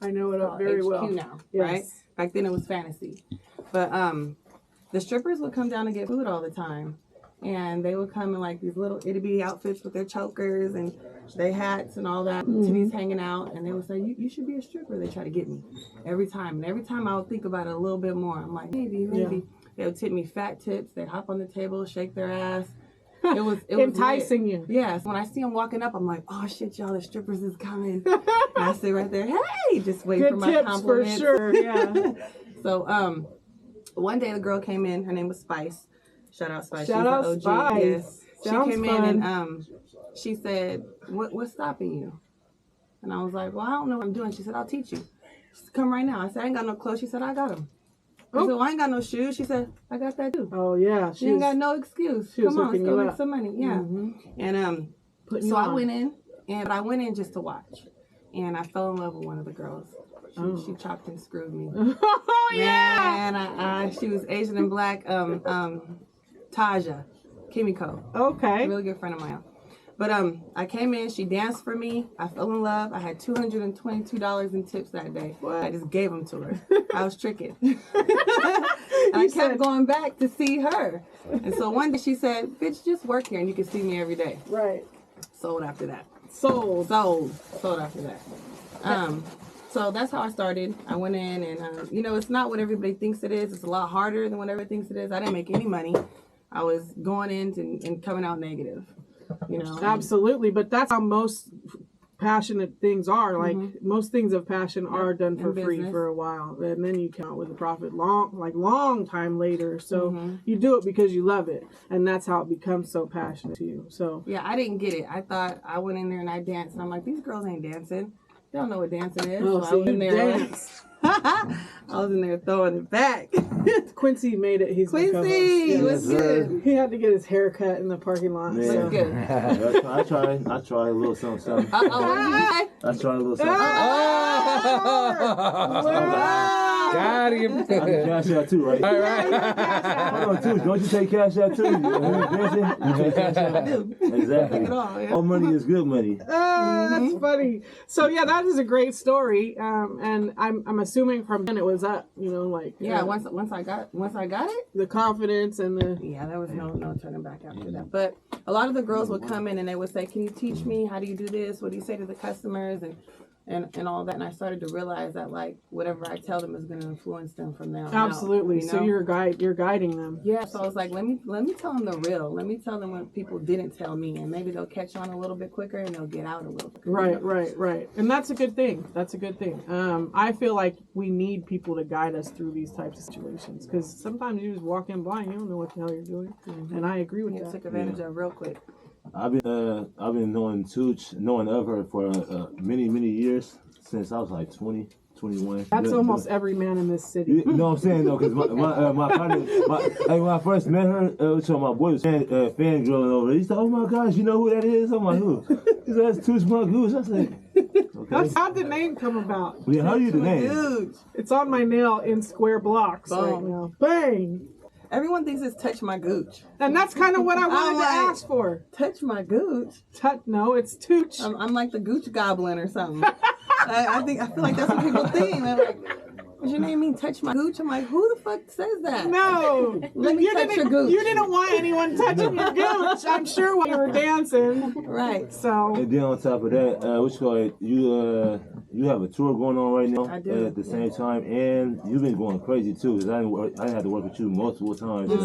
I know it very HQ well. now, Yes. right? Back then it was Fantasy. But the strippers would come down to get food all the time. And they would come in like these little itty bitty outfits with their chokers and their hats and all that, titties hanging out. And they would say, you should be a stripper. They try to get me every time. And every time I would think about it a little bit more. I'm like, maybe. Yeah. They would tip me fat tips. They'd hop on the table, shake their ass. It was enticing lit. you. Yes. When I see them walking up, I'm like, oh shit, y'all, the strippers is coming. And I sit right there, hey, just waiting Good for my tips compliments. for sure. Yeah. So one day the girl came in. Her name was Spice. Shout out Spice. Shout out OG. Spice. Yes. Sounds she came fun. in and she said, what's stopping you? And I was like, well, I don't know what I'm doing. She said, I'll teach you. She said, come right now. I said, I ain't got no clothes. She said, I got them. I said, well, I ain't got no shoes. She said, I got that too. Oh, yeah. She ain't got no excuse. Come on, let's go make some money. Yeah. And so I went in, and I went in just to watch. And I fell in love with one of the girls. She chopped and screwed me. Oh, yeah. And she was Asian and black. Taja, Qunicyy. Okay. A really good friend of mine. But I came in, she danced for me. I fell in love. I had $222 in tips that day. What? I just gave them to her. I was tricking. And I kept going back to see her. And so one day she said, bitch, just work here and you can see me every day. Right. Sold after that. Sold After that. So that's how I started. I went in and, it's not what everybody thinks it is. It's a lot harder than what everybody thinks it is. I didn't make any money. I was going in and coming out negative. Absolutely, but that's how most passionate things are. Like most things of passion are done for free for a while, and then you count with a profit long time later. So you do it because you love it, and that's how it becomes so passionate to you. So yeah, I didn't get it. I thought I went in there and I danced, and I'm like, these girls ain't dancing. They don't know what dancing is. Oh, so I was in there. Dance. I was in there throwing it back. Quincy made it. Quincy was good. He had to get his hair cut in the parking lot. Yeah. So. Good. I tried a little something. I tried a little something. Got him. I can cash out too, right? All right. Hold on, too. Don't you take cash out too? You take cash out. Exactly. All money is good money. That's funny. So yeah, that is a great story. And I'm assuming from then it was up. Once I got it, the confidence and the there was no turning back after that. But a lot of the girls would come in and they would say, "Can you teach me? How do you do this? What do you say to the customers?" And all that, and I started to realize that whatever I tell them is going to influence them from there on absolutely. Out, So you're guiding them. Yeah. So I was like, let me tell them the real. Let me tell them what people didn't tell me, and maybe they'll catch on a little bit quicker and they'll get out a little quicker. Right. And that's a good thing. I feel like we need people to guide us through these types of situations because sometimes you just walk in blind. You don't know what the hell you're doing. And I agree with that. Took advantage of real quick. I've been knowing Tooch, knowing of her for many years since I was like 20, 21. That's almost every man in this city. You know what I'm saying though, because my partner, when I first met her, so my boy was fangirling over it. He said, "Oh my gosh, you know who that is?" I'm like, "Who?" He said, "That's Tooch Goose." I said, "Okay." How'd the name come about? Yeah, how do you the name? Huge. It's on my nail in square blocks right now. Bang! Everyone thinks it's touch my gooch. And that's kind of what I wanted to ask for. Touch my gooch? No, it's Tooch. I'm like the Gooch goblin or something. I feel like that's what people think. They're like, does your name mean touch my gooch? I'm like, who the fuck says that? No. Let me touch your gooch. You didn't want anyone touching your gooch, I'm sure, while you were dancing. Right. So. And then on top of that, you have a tour going on right now. I do. At the same time, and you've been going crazy too. Because I had to work with you multiple times. We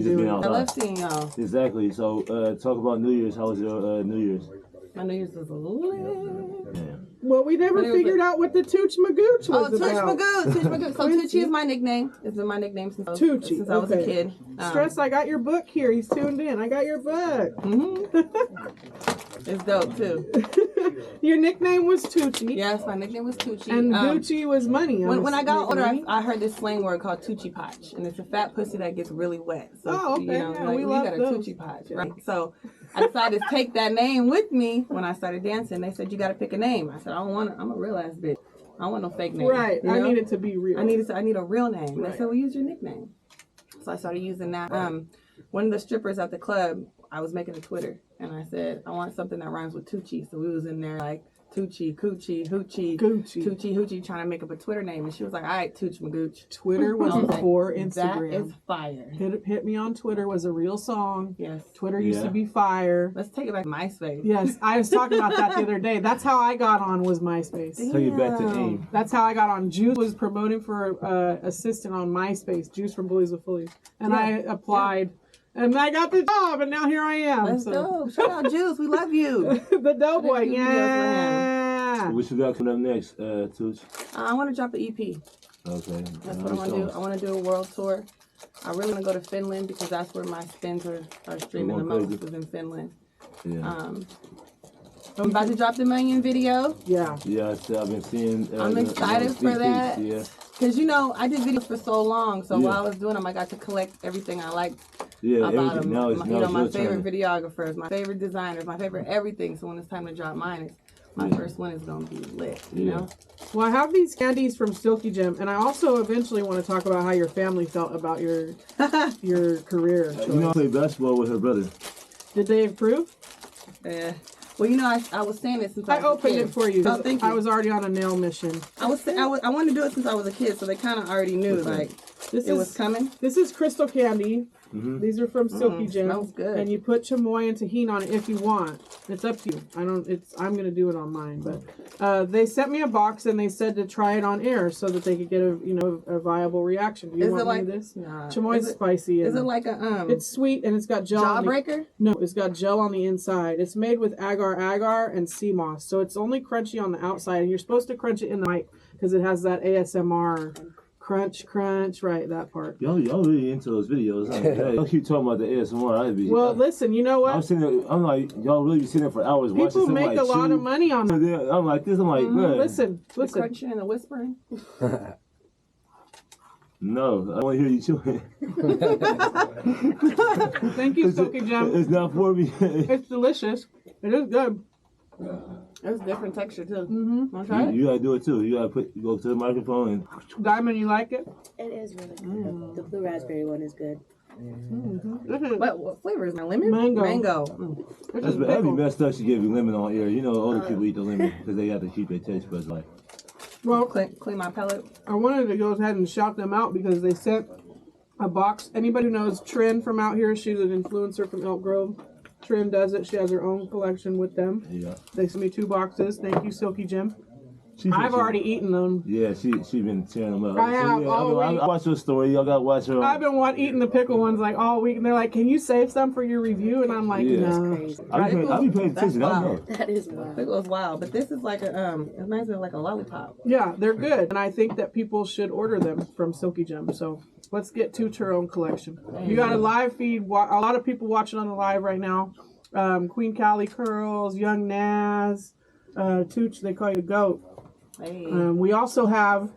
just been out. I love seeing y'all. Exactly. So talk about New Year's. How was your New Year's? My New Year's was lit. Yeah. Well, we never figured out what the Tooch Magooch was Tooch about. Magooch. So Qunicyy is my nickname. It's been my nickname since I was a kid. Stress, I got your book here. He's tuned in. I got your book. It's dope too. Your nickname was Toochie. Yes, my nickname was Toochie. And Gucci was money. When I got older, I heard this slang word called Toochie Potch, and it's a fat pussy that gets really wet. So, okay. We got a Toochie Potch, right? So I decided to take that name with me when I started dancing. They said, you got to pick a name. I said, I don't want to. I'm a real ass bitch. I don't want no fake name. Right. I need it to be real. I need a real name. Right. They said, well, use your nickname. So I started using that. One of the strippers at the club, I was making a Twitter, and I said, I want something that rhymes with Toochie. So we was in there like Toochie, Qunicyy, Hoochie, Gucci. Toochie, Hoochie, trying to make up a Twitter name. And she was like, all right, Tooch McGooch. Twitter was I was like, before That Instagram. is fire. Hit Me on Twitter was a real song. Yes. Twitter used to be fire. Let's take it back to MySpace. Yes, I was talking about that the other day. That's how I got on was MySpace. Take it back to AIM. That's how I got on. Juice was promoting for assistant on MySpace. Juice from Bullies with Fullies, and I applied, and I got the job, and now here I am. Let's go. Shout out Juice. We love you. The Doughboy. Let's do videos Yeah. What you got coming up next, Tooch? I want to drop an EP. Okay. That's what I want to do. I want to do a world tour. I really want to go to Finland because that's where my spins are streaming the most, is in Finland. Yeah. I'm about to drop the Million video. Yeah. Yeah, I've been seeing. I'm excited for that. Yeah. Because, you know, I did videos for so long. So while I was doing them, I got to collect everything I liked about them. Now My it's your favorite turn. videographers, my favorite designers, my favorite everything. So when it's time to drop mine, my first one is going to be lit, you know? Well, I have these candies from Silky Gem, and I also eventually want to talk about how your family felt about your career choice. You know, I played basketball with her brother. Did they approve? Yeah. Well, you know, I was saying it since I I was a opened kid. it for you. Oh, thank you. I was already on a nail mission. I wanted to do it since I was a kid, so they kind of already knew, like, This it was coming. This is crystal candy. Mm-hmm. These are from Silky Gem. Smells good. And you put chamoy and tahini on it if you want. It's up to you. I'm gonna do it on mine, but they sent me a box and they said to try it on air so that they could get a viable reaction. Do you want me to this? Nah. Chamoy's spicy. Is and it like a It's sweet and it's got gel. jawbreaker? No, it's got gel on the inside. It's made with agar and sea moss, so it's only crunchy on the outside. And you're supposed to crunch it in the mic because it has that ASMR crunch, right? That part. Y'all really into those videos. Huh? Y'all keep talking about the ASMR. I'd be. Well, listen, you know what? I'm sitting there, I'm like, y'all really be sitting there for hours watching People somebody make a lot of money on that. I'm like this. I'm like, bruh. Listen. The crunching and the whispering? No, I want to hear you chewing. Thank you, Silky Gem. It's not for me. It's delicious. It is good. It's a different texture, too. Mm-hmm. Want to try it? You gotta do it too. You gotta go to the microphone and. Diamond, you like it? It is really good. The blue raspberry one is good. This is What flavor is my lemon? Mango. Mango. this is That'd be pickle. messed up to give you lemon on air. You know, older people eat the lemon because they have to keep their taste buds like. Well, Clean my palate. I wanted to go ahead and shout them out because they sent a box. Anybody who knows Trin from out here? She's an influencer from Elk Grove. Trin does it. She has her own collection with them. Yeah. They sent me 2 boxes. Thank you, Silky Gem. She- I've already eaten them. Yeah, she been tearing them up. I have all week. I watched her story. Y'all gotta watch her. I've been eating the pickle ones like all week, and they're like, "Can you save some for your review?" And I'm like, Yeah. "No." Crazy. I be paying attention. I know. That is wild. Pickle is wild, but this is like a it reminds me of like a lollipop. Yeah, they're good, and I think that people should order them from Silky Gem. So let's get to her own collection. You got a live feed. A lot of people watching on the live right now. Queen Callie Curls, Young Naz, Tooch. They call you the goat. Hey. We also have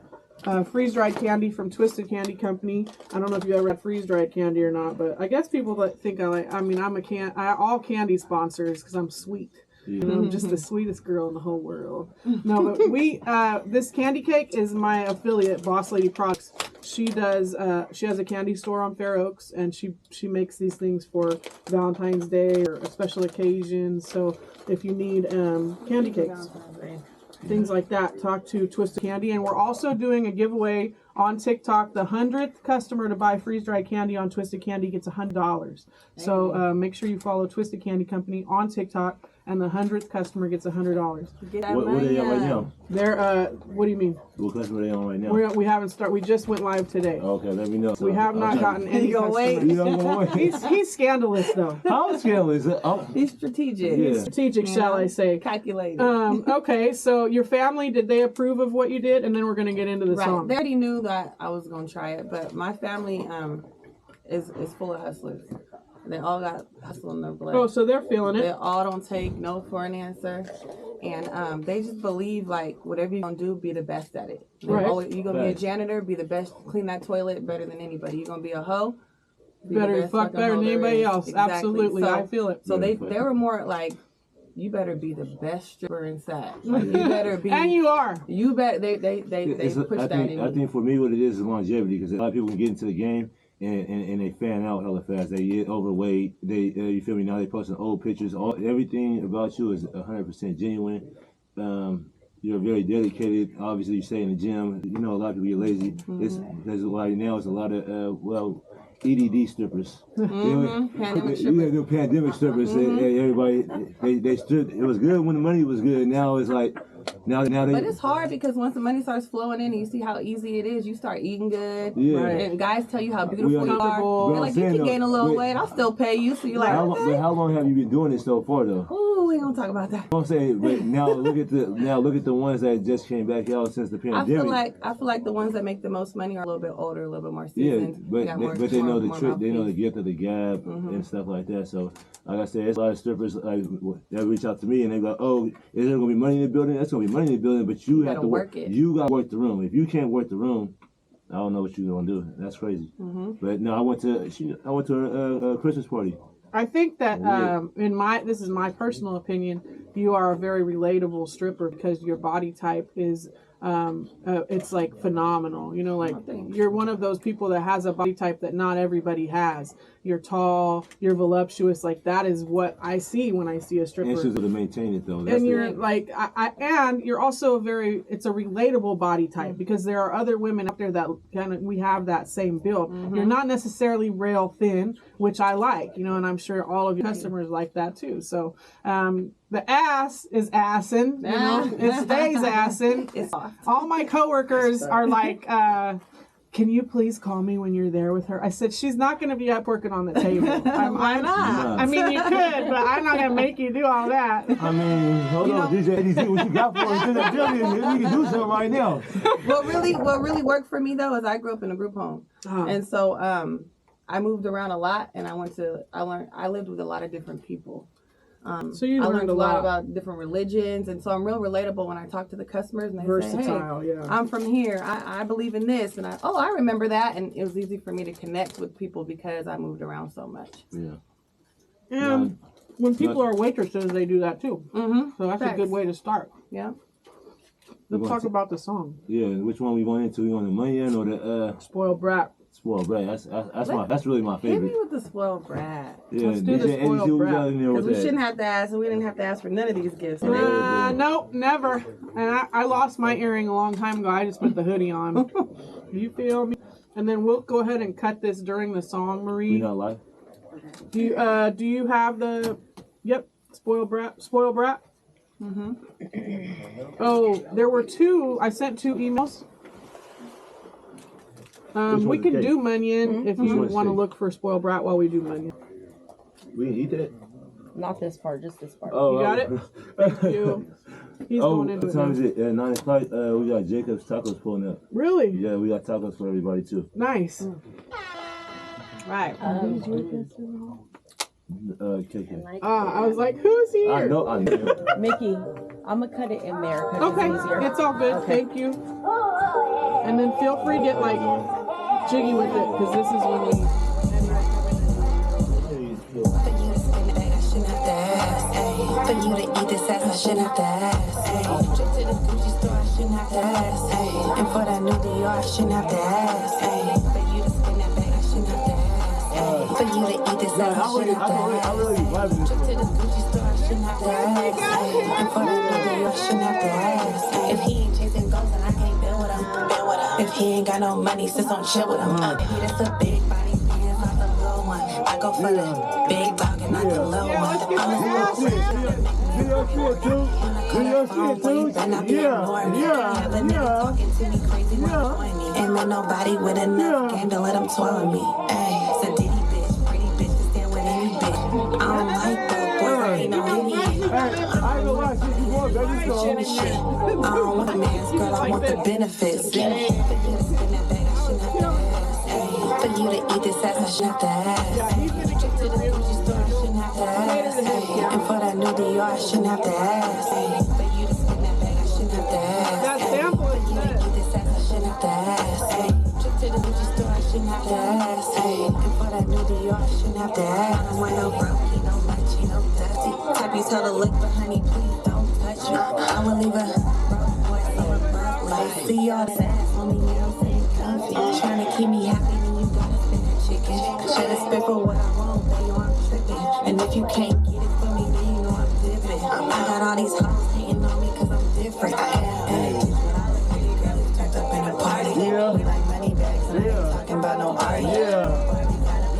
freeze-dried candy from Twisted Candy Company. I don't know if you ever had freeze-dried candy or not, but I guess people that think all candy sponsors because I'm sweet. You know, I'm just the sweetest girl in the whole world. No, but this candy cake is my affiliate, Boss Lady Products. She does. She has a candy store on Fair Oaks, and she makes these things for Valentine's Day or special occasions. So if you need candy cakes, things like that, talk to Twisted Candy. And we're also doing a giveaway on TikTok. The 100th customer to buy freeze-dried candy on Twisted Candy gets $100. So make sure you follow Twisted Candy Company on TikTok, and the 100th customer gets $100. Get that What are they on right money. now? They're what do you mean? What customer are they on right now? We haven't started. We just went live today. Okay, let me know. We have not gotten any gonna wait? customers. You don't go away. He's scandalous though. How scale is it? Oh, He's strategic. Yeah. Strategic, You shall know? I say? Calculated. Okay, so your family, did they approve of what you did? And then we're gonna get into the Right. song. They already knew that I was gonna try it, but my family is full of hustlers. They all got hustle in their blood. Oh, so they're feeling They it. all don't take no for an answer, and they just believe like whatever you're gonna do, be the best at it. You're Right. gonna be a Right. janitor, be the best, clean that toilet better than anybody. You're gonna be a hoe, be the Better best fuck fucking better hoe than there anybody is. else. Exactly. Absolutely, So, I feel it. So they Yeah. were more like, you better be the best stripper in SAC. Like, you better be. And you are. You bet they It's- push I that think, in I you. think for me what it is longevity because a lot of people can get into the game and they fan out hella fast. They get overweight. They you feel me? Now they posting old pictures. Everything about you is 100% genuine. you're very dedicated. Obviously, you stay in the gym. You know, a lot of people get lazy. There's a lot now. It's a lot of EDD strippers. Pandemic strippers. Yeah, the pandemic strippers. Everybody, they stripped. It was good when the money was good. Now it's like, now they. But it's hard because once the money starts flowing in and you see how easy it is, you start eating good. Yeah. Right. And guys tell you how beautiful you are. comfortable. They're like, you can gain a little weight. I'll still pay you. So you're like, But how long have you been doing this so far, though? ooh, we don't talk about that. I'm saying, but now look at the ones that just came back out since the pandemic. I feel like the ones that make the most money are a little bit older, a little bit more Yeah, seasoned. but they know the more trick. They know the mouthpiece. gift of the gab and stuff like that. So, like I said, there's a lot of strippers like that reach out to me and they go, "Oh, is there gonna be money in the building? That's gonna be money in the building, but you have to work it. You gotta work the room. If you can't work the room, I don't know what you're gonna do. That's crazy." But no, I went to a Christmas party. I think that this is my personal opinion, you are a very relatable stripper because your body type is it's like phenomenal. You know, like you're one of those people that has a body type that not everybody has. You're tall, you're voluptuous. Like that is what I see when I see a stripper. And she's able to maintain it though. That's And you're like, and you're also it's a relatable body type because there are other women out there that we have that same build. You're not necessarily rail thin, which I like, you know, and I'm sure all of your customers like that too. So, the ass is assin', you know, it stays assin'. It's soft. All my coworkers are like, can you please call me when you're there with her? I said, she's not going to be up working on the table. Why not? I mean, you could, but I'm not going to make you do all that. I mean, hold on, DJ ADZ, what you got for us? We can do something right now. What really worked for me though is I grew up in a group home, and so I moved around a lot, and I lived with a lot of different people. So you I learned learned a lot about different religions, and so I'm real relatable when I talk to the customers and they versatile, say, "Hey, yeah. I'm from here. I believe in this," and I remember that, and it was easy for me to connect with people because I moved around so much. Yeah. And when people are waitresses, they do that too. So that's a good way to start. Yeah. Let's talk about the song. Yeah, which one we going into? We on the money end or the Spoiled Brat. Spoiled Brat? That's really my Hit favorite. me with the spoiled brat. Yeah, Let's do the DJ Spoiled ADZ, what we Brat. got in there with Because we that? shouldn't have to ask, and we didn't have to ask for none of these gifts. Nope, never. And I lost my earring a long time ago. I just put the hoodie on. You feel me? And then we'll go ahead and cut this during the song, Marie. We not live? Do you have the? Yep, Spoiled Brat. Spoiled Brat. Oh, there were two. I sent 2 emails. We can do Munyon if you want to look for Spoiled Brat while we do Munyon. We didn't eat that? Not this part, just this part. Oh, You got it? Thank you. He's going into what it. time Now. is it? 9 o'clock. We got Jacob's Tacos pulling up. Really? Yeah, we got tacos for everybody too. Nice. Right. KK. I was like, who's here? I know. Mickey, I'm gonna cut it in there. 'Cause Okay, it's easier. it's all good. Thank you. And then feel free to get like jiggy with it because this is when we. For you to eat this ass, I shouldn't have to ask. Trip to the Gucci store, I shouldn't have to ask. And for that new Dior, I shouldn't have to ask. For you to spin that bag, I shouldn't have to ask. For you to eat this ass, I shouldn't have to ask. Trip to the Gucci store, I shouldn't have to ask. And for that new Dior, I shouldn't have to ask. If he ain't chasing goals, then I can't build with him. If he ain't got no money, sis don't chill with him. Baby, that's a big body, man, not the little one. I go for the big dog and not the little one. Ain't met nobody with enough game to let them twirl me. Ayy, it's a ditty bitch, pretty bitch can stand with any bitch. I don't like the boys, I ain't no idiot. I don't want a man's girl, I want the benefits. For you to eat this ass, I shouldn't have to ask. Trip to the Gucci store, I shouldn't have to ask. And for that new Dior, I shouldn't have to ask. For you to spin that bag, I shouldn't have to ask. That sample is For you to eat this ass, I shouldn't have to ask. Trip to the Gucci store, I shouldn't have to ask. And for that new Dior, I shouldn't have to ask. I don't want no brokey, no munchy, no dusty. Type you tell the lick, but honey, please don't touch me. I will leave a broke boy so above. Like, see all that ass on me, now I'm sitting comfy. Trying to keep me happy. Should've spit for what I want, baby, I'm tripping. And if you can't get it for me, then you know I'm dipping. I got all these hoes hating on me cause I'm Yeah. We like money bags, and I ain't Yeah. talking about no Ari. Yeah.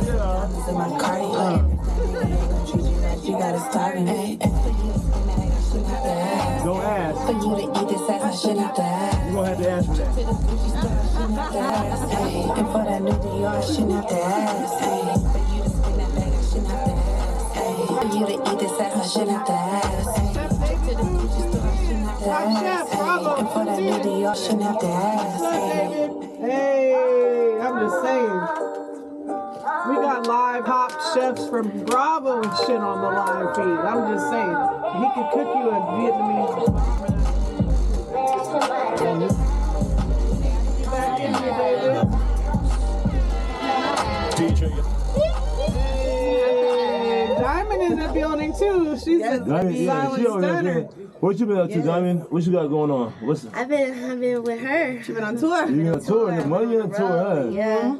Diamonds in my cardio. Treat you like you got a star in it. For you to spend that, I shouldn't have to ask. Don't ask. For you to eat this ass, I shouldn't have to ask. You're gonna have to ask for that. To the Gucci store, I shouldn't have to ask. Ay, and for that new Dior, I shouldn't have to ask. Ay, for you to spend that bag, I shouldn't have to ask. Ay, for you to eat this ass, I shouldn't have to ask. Ay, to the Gucci store, I shouldn't have to ask. Ay, and for that new Dior, I shouldn't have to ask. Ay. Hey, I'm just saying. We got live hop chefs from Bravo and shit on the live feed. I'm just saying. He could cook you a Vietnamese. Back in here, David. Hey, Diamond is in the building too. She's a Diamond, yeah, silent she over there. stunner. What you been up to, Diamond? What you got going on? What's I've been with her. She been on tour. you been on tour? The money on tour, huh? Yeah.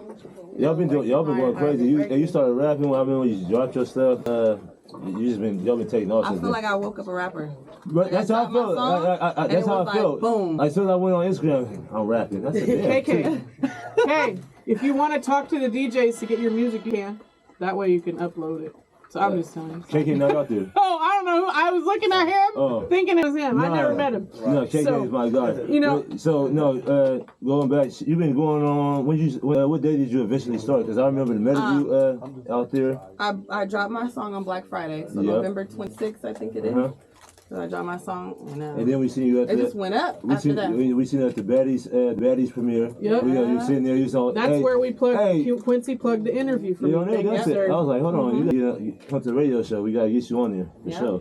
Y'all been going crazy. You started rapping when you dropped your stuff. Y'all been taking off I since feel then. like I woke up a rapper. But that's how I dropped my felt. song, and That's it how was I like, felt. boom. As soon as I went on Instagram, I'm rapping. That's it. KK. Hey, if you want to talk to the DJs to get your music, you can. That way you can upload it. So I'm just telling you. KK not out there. Oh, I don't know. I was looking at him, thinking it was him. I never met him. No, KK So, is my guy. you know- Going back, you've been going on. What day did you eventually start? Because I remember the met you out there. I dropped my song on Black Friday, so Yeah. November 26th, I think it is. Uh-huh. So I dropped my song, And then we seen you at it just went up after that. We seen you at the Baddies premiere. Yep. You sitting there. You saw. That's hey, where we plugged. Hey, Quincy plugged the interview for you me. know Thank you, that's it. sir. I was like, hold on, you come to the radio show. We gotta get you on there for sure.